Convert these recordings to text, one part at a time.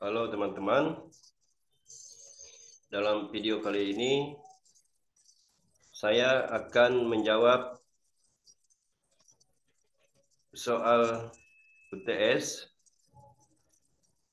Halo teman-teman, dalam video kali ini saya akan menjawab soal UTS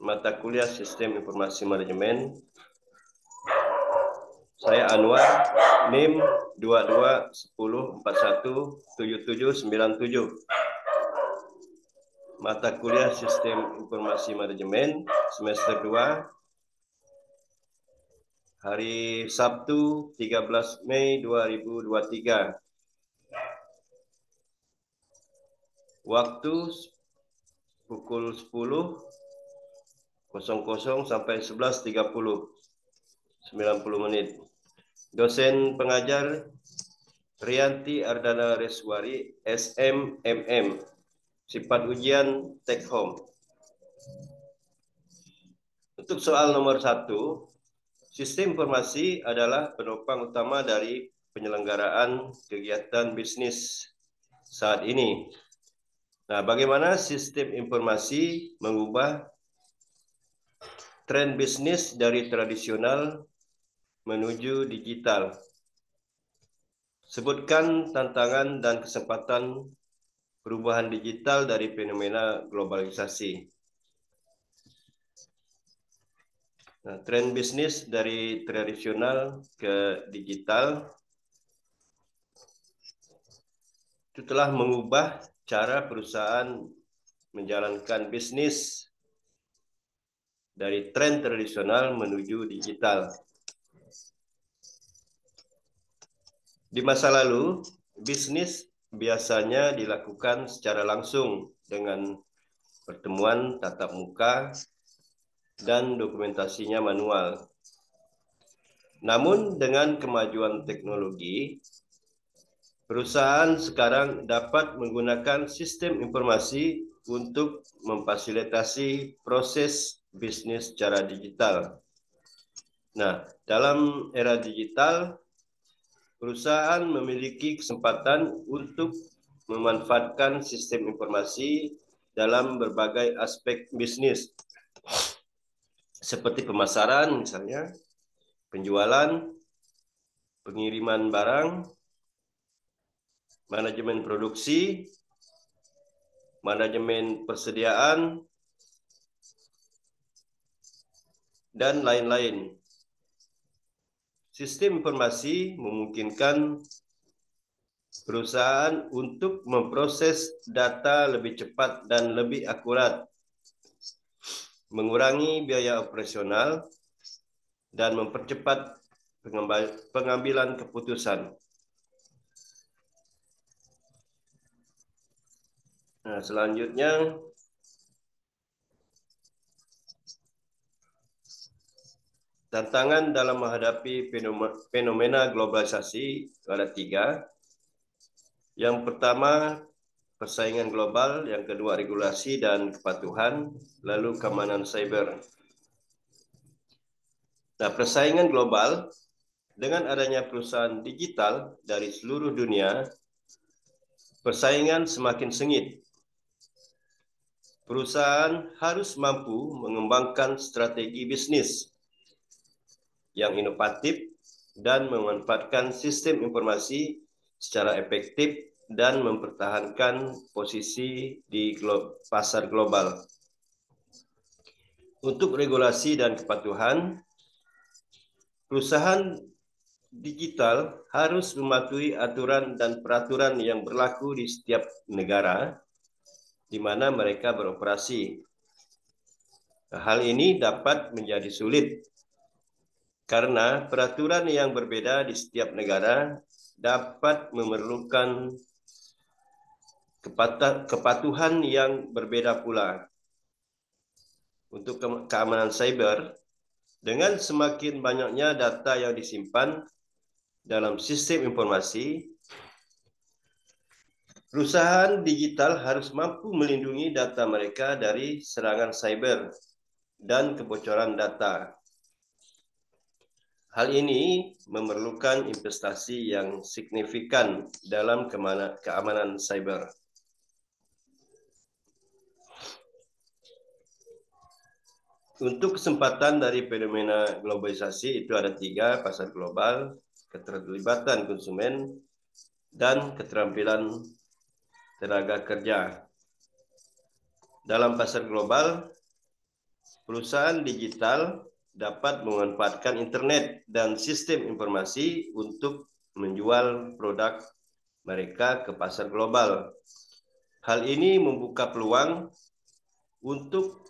mata kuliah Sistem Informasi Manajemen. Saya Anwar, NIM 2210417797. Mata kuliah Sistem Informasi Manajemen semester 2, hari Sabtu 13 Mei 2023. Waktu pukul 10.00 sampai 11.30, 90 menit. Dosen pengajar Rianti Ardana Reswari, SMMM. Sifat ujian take home. Untuk soal nomor 1, sistem informasi adalah penopang utama dari penyelenggaraan kegiatan bisnis saat ini. Nah, bagaimana sistem informasi mengubah tren bisnis dari tradisional menuju digital? Sebutkan tantangan dan kesempatan perubahan digital dari fenomena globalisasi. Nah, tren bisnis dari tradisional ke digital itu telah mengubah cara perusahaan menjalankan bisnis dari tren tradisional menuju digital. Di masa lalu, bisnis biasanya dilakukan secara langsung dengan pertemuan tatap muka dan dokumentasinya manual. Namun dengan kemajuan teknologi, perusahaan sekarang dapat menggunakan sistem informasi untuk memfasilitasi proses bisnis secara digital. Nah, dalam era digital, perusahaan memiliki kesempatan untuk memanfaatkan sistem informasi dalam berbagai aspek bisnis, seperti pemasaran misalnya, penjualan, pengiriman barang, manajemen produksi, manajemen persediaan, dan lain-lain. Sistem informasi memungkinkan perusahaan untuk memproses data lebih cepat dan lebih akurat, mengurangi biaya operasional, dan mempercepat pengambilan keputusan. Nah, selanjutnya tantangan dalam menghadapi fenomena globalisasi ada 3. Yang pertama, persaingan global. Yang kedua, regulasi dan kepatuhan. Lalu, keamanan cyber. Nah, persaingan global dengan adanya perusahaan digital dari seluruh dunia, persaingan semakin sengit. Perusahaan harus mampu mengembangkan strategi bisnis yang inovatif dan memanfaatkan sistem informasi secara efektif dan mempertahankan posisi di pasar global. Untuk regulasi dan kepatuhan, perusahaan digital harus mematuhi aturan dan peraturan yang berlaku di setiap negara di mana mereka beroperasi. Hal ini dapat menjadi sulit karena peraturan yang berbeda di setiap negara dapat memerlukan kepatuhan yang berbeda pula. Untuk keamanan cyber, dengan semakin banyaknya data yang disimpan dalam sistem informasi, perusahaan digital harus mampu melindungi data mereka dari serangan cyber dan kebocoran data. Hal ini memerlukan investasi yang signifikan dalam keamanan cyber. Untuk kesempatan dari fenomena globalisasi itu ada 3: pasar global, keterlibatan konsumen, dan keterampilan tenaga kerja. Dalam pasar global, perusahaan digital dapat memanfaatkan internet dan sistem informasi untuk menjual produk mereka ke pasar global. Hal ini membuka peluang untuk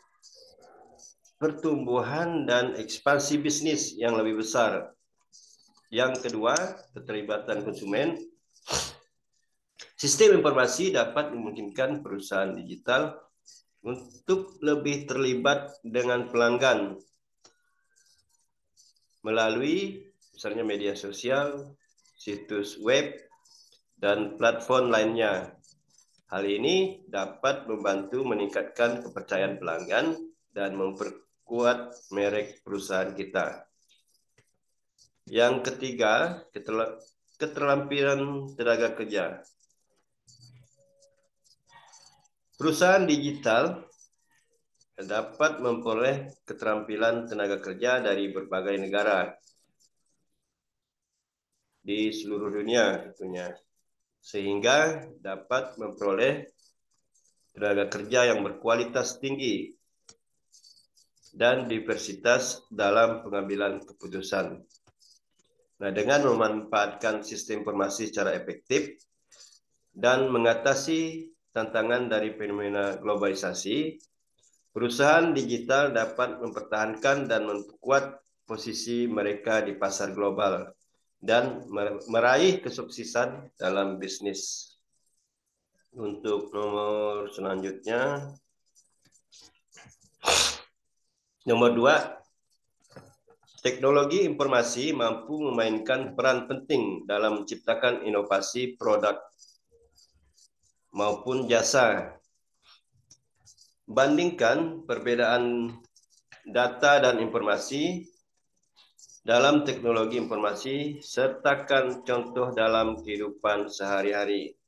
pertumbuhan dan ekspansi bisnis yang lebih besar. Yang kedua, keterlibatan konsumen. Sistem informasi dapat memungkinkan perusahaan digital untuk lebih terlibat dengan pelanggan melalui misalnya media sosial, situs web, dan platform lainnya. Hal ini dapat membantu meningkatkan kepercayaan pelanggan dan memperkuat merek perusahaan kita. Yang ketiga, keterampilan tenaga kerja. Perusahaan digital dapat memperoleh keterampilan tenaga kerja dari berbagai negara di seluruh dunia tentunya, sehingga dapat memperoleh tenaga kerja yang berkualitas tinggi dan diversitas dalam pengambilan keputusan. Nah, dengan memanfaatkan sistem informasi secara efektif dan mengatasi tantangan dari fenomena globalisasi, perusahaan digital dapat mempertahankan dan memperkuat posisi mereka di pasar global dan meraih kesuksesan dalam bisnis. Untuk nomor selanjutnya, nomor 2, teknologi informasi mampu memainkan peran penting dalam menciptakan inovasi produk maupun jasa. Bandingkan perbedaan data dan informasi dalam teknologi informasi, sertakan contoh dalam kehidupan sehari-hari.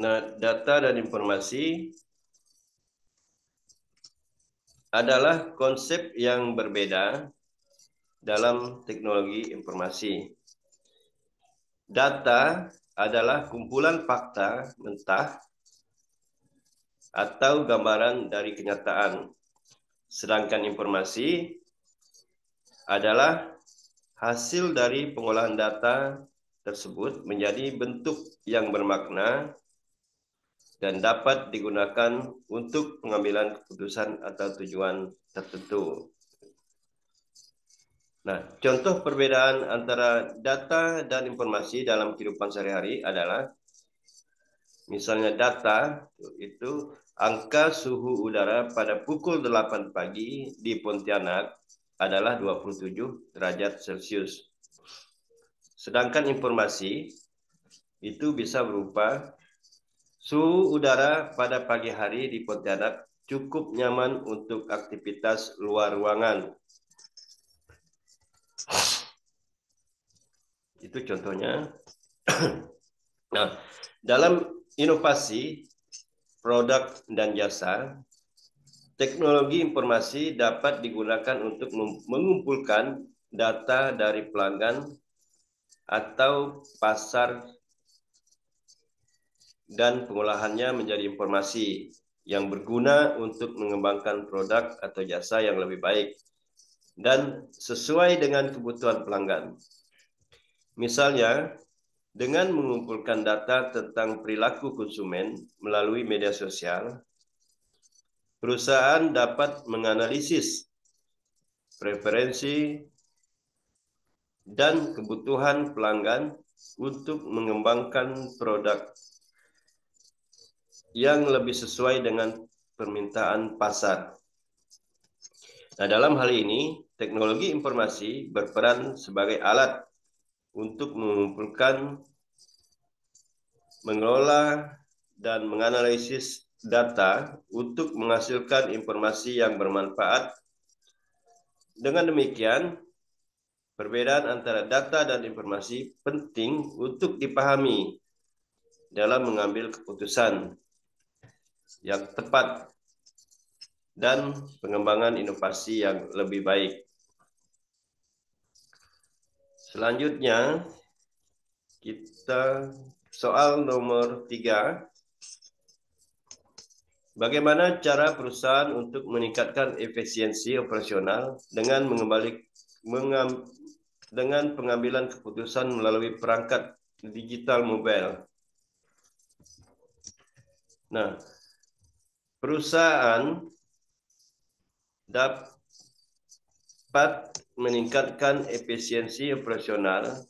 Nah, data dan informasi adalah konsep yang berbeda dalam teknologi informasi. Data adalah kumpulan fakta mentah atau gambaran dari kenyataan. Sedangkan informasi adalah hasil dari pengolahan data tersebut menjadi bentuk yang bermakna dan dapat digunakan untuk pengambilan keputusan atau tujuan tertentu. Nah, contoh perbedaan antara data dan informasi dalam kehidupan sehari-hari adalah misalnya data itu angka suhu udara pada pukul 8 pagi di Pontianak adalah 27 derajat Celcius. Sedangkan informasi itu bisa berupa suhu udara pada pagi hari di Pontianak cukup nyaman untuk aktivitas luar ruangan. Itu contohnya. Nah, dalam inovasi produk dan jasa, teknologi informasi dapat digunakan untuk mengumpulkan data dari pelanggan atau pasar dan pengolahannya menjadi informasi yang berguna untuk mengembangkan produk atau jasa yang lebih baik dan sesuai dengan kebutuhan pelanggan. Misalnya, dengan mengumpulkan data tentang perilaku konsumen melalui media sosial, perusahaan dapat menganalisis preferensi dan kebutuhan pelanggan untuk mengembangkan produk yang lebih sesuai dengan permintaan pasar. Nah, dalam hal ini, teknologi informasi berperan sebagai alat untuk mengumpulkan, mengelola, dan menganalisis data untuk menghasilkan informasi yang bermanfaat. Dengan demikian, perbedaan antara data dan informasi penting untuk dipahami dalam mengambil keputusan yang tepat dan pengembangan inovasi yang lebih baik. Selanjutnya, kita soal nomor 3. Bagaimana cara perusahaan untuk meningkatkan efisiensi operasional dengan dengan pengambilan keputusan melalui perangkat digital mobile? Nah, perusahaan dapat meningkatkan efisiensi operasional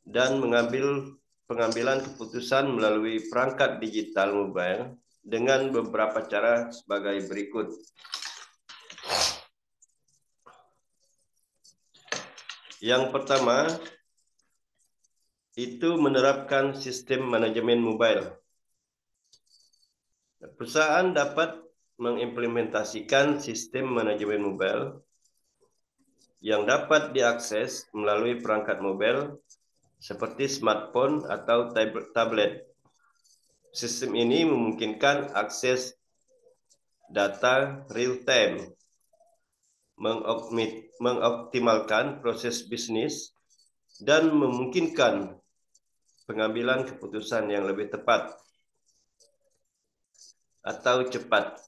dan pengambilan keputusan melalui perangkat digital mobile dengan beberapa cara sebagai berikut. Yang pertama, itu menerapkan sistem manajemen mobile. Perusahaan dapat mengimplementasikan sistem manajemen mobile yang dapat diakses melalui perangkat mobile seperti smartphone atau tablet. Sistem ini memungkinkan akses data real-time, mengoptimalkan proses bisnis, dan memungkinkan pengambilan keputusan yang lebih tepat atau cepat.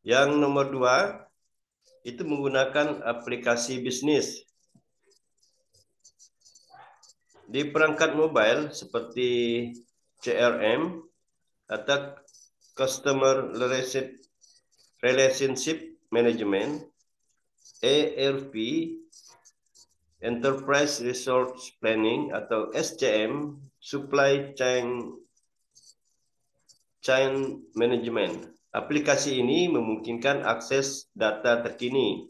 Yang nomor 2, itu menggunakan aplikasi bisnis. Di perangkat mobile seperti CRM atau Customer Relationship Management, ERP, Enterprise Resource Planning atau SCM, Supply Chain Management. Aplikasi ini memungkinkan akses data terkini,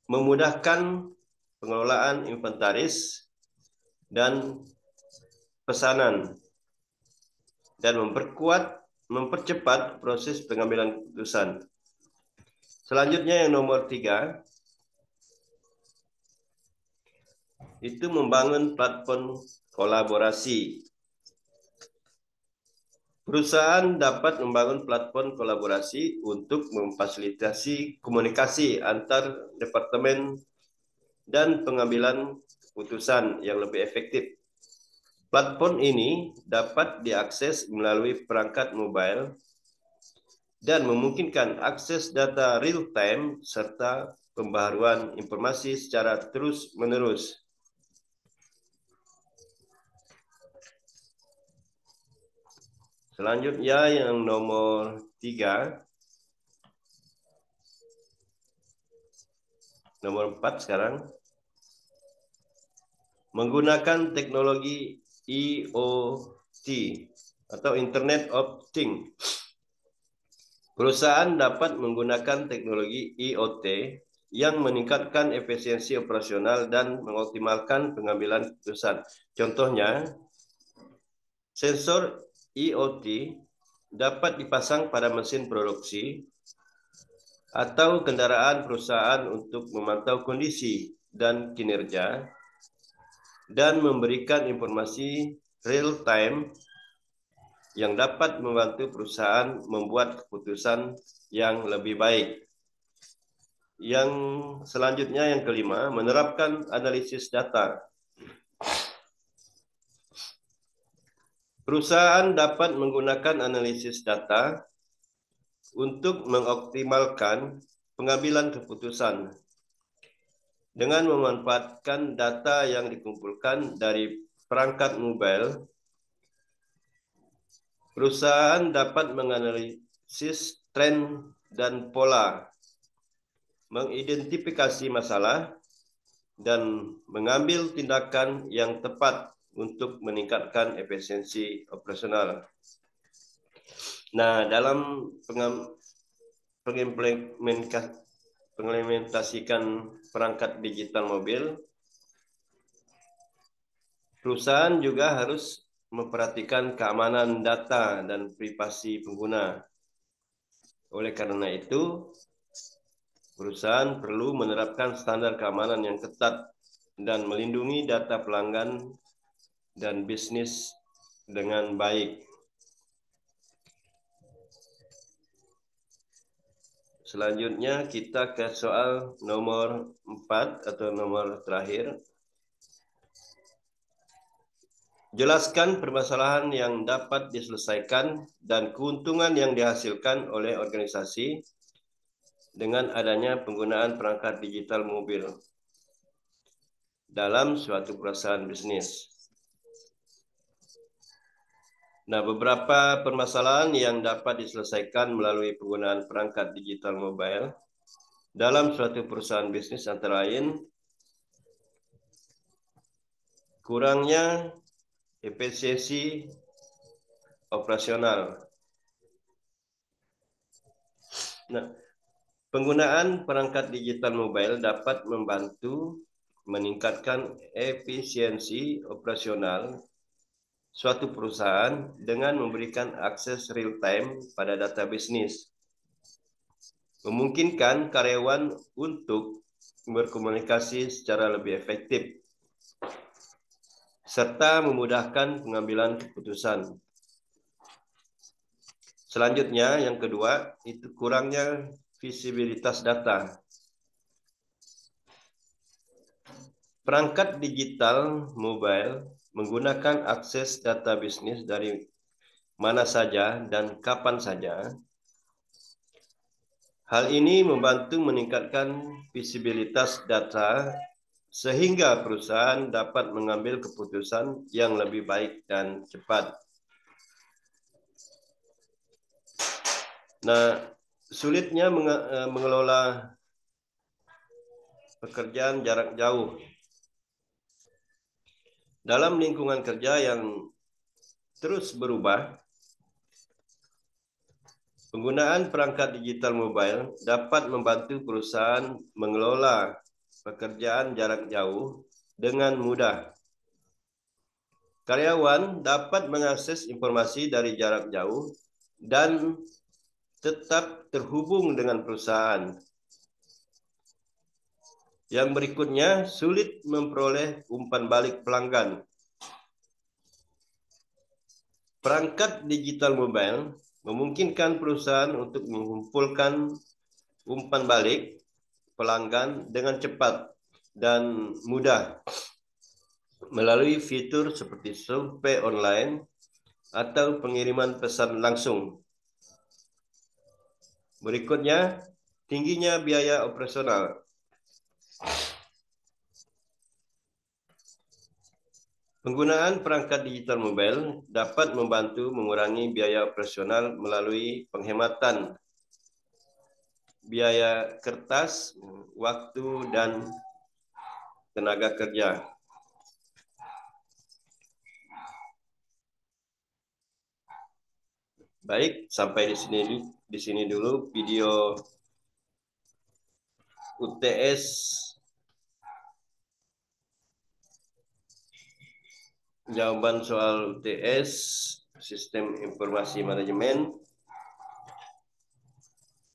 memudahkan pengelolaan inventaris dan pesanan, dan mempercepat proses pengambilan keputusan. Selanjutnya yang nomor 3, itu membangun platform kolaborasi. Perusahaan dapat membangun platform kolaborasi untuk memfasilitasi komunikasi antar departemen dan pengambilan keputusan yang lebih efektif. Platform ini dapat diakses melalui perangkat mobile dan memungkinkan akses data real-time serta pembaharuan informasi secara terus-menerus. Selanjutnya yang nomor 3. Nomor 4 sekarang. Menggunakan teknologi IoT atau Internet of Things. Perusahaan dapat menggunakan teknologi IoT yang meningkatkan efisiensi operasional dan mengoptimalkan pengambilan keputusan. Contohnya, sensor IoT dapat dipasang pada mesin produksi atau kendaraan perusahaan untuk memantau kondisi dan kinerja dan memberikan informasi real-time yang dapat membantu perusahaan membuat keputusan yang lebih baik. Yang selanjutnya yang kelima, menerapkan analisis data. Perusahaan dapat menggunakan analisis data untuk mengoptimalkan pengambilan keputusan dengan memanfaatkan data yang dikumpulkan dari perangkat mobile. Perusahaan dapat menganalisis tren dan pola, mengidentifikasi masalah, dan mengambil tindakan yang tepat untuk meningkatkan efisiensi operasional. Nah, dalam mengimplementasikan perangkat digital mobil, perusahaan juga harus memperhatikan keamanan data dan privasi pengguna. Oleh karena itu, perusahaan perlu menerapkan standar keamanan yang ketat dan melindungi data pelanggan dan bisnis dengan baik. Selanjutnya kita ke soal nomor 4 atau nomor terakhir. Jelaskan permasalahan yang dapat diselesaikan dan keuntungan yang dihasilkan oleh organisasi dengan adanya penggunaan perangkat digital mobil dalam suatu perusahaan bisnis. Nah, beberapa permasalahan yang dapat diselesaikan melalui penggunaan perangkat digital mobile dalam suatu perusahaan bisnis antara lain kurangnya efisiensi operasional. Nah, penggunaan perangkat digital mobile dapat membantu meningkatkan efisiensi operasional suatu perusahaan dengan memberikan akses real time pada data bisnis, memungkinkan karyawan untuk berkomunikasi secara lebih efektif, serta memudahkan pengambilan keputusan. Selanjutnya, yang kedua, itu kurangnya visibilitas data. Perangkat digital mobile menggunakan akses data bisnis dari mana saja dan kapan saja. Hal ini membantu meningkatkan visibilitas data sehingga perusahaan dapat mengambil keputusan yang lebih baik dan cepat. Nah, sulitnya mengelola pekerjaan jarak jauh. Dalam lingkungan kerja yang terus berubah, penggunaan perangkat digital mobile dapat membantu perusahaan mengelola pekerjaan jarak jauh dengan mudah. Karyawan dapat mengakses informasi dari jarak jauh dan tetap terhubung dengan perusahaan. Yang berikutnya, sulit memperoleh umpan balik pelanggan. Perangkat digital mobile memungkinkan perusahaan untuk mengumpulkan umpan balik pelanggan dengan cepat dan mudah melalui fitur seperti survei online atau pengiriman pesan langsung. Berikutnya, tingginya biaya operasional. Penggunaan perangkat digital mobile dapat membantu mengurangi biaya operasional melalui penghematan biaya kertas, waktu, dan tenaga kerja. Baik, sampai di sini dulu video UTS jawaban soal UTS Sistem Informasi Manajemen.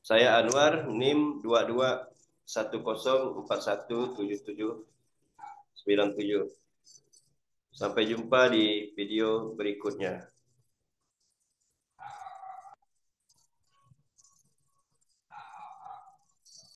Saya Anwar, NIM 2210417797. Sampai jumpa di video berikutnya.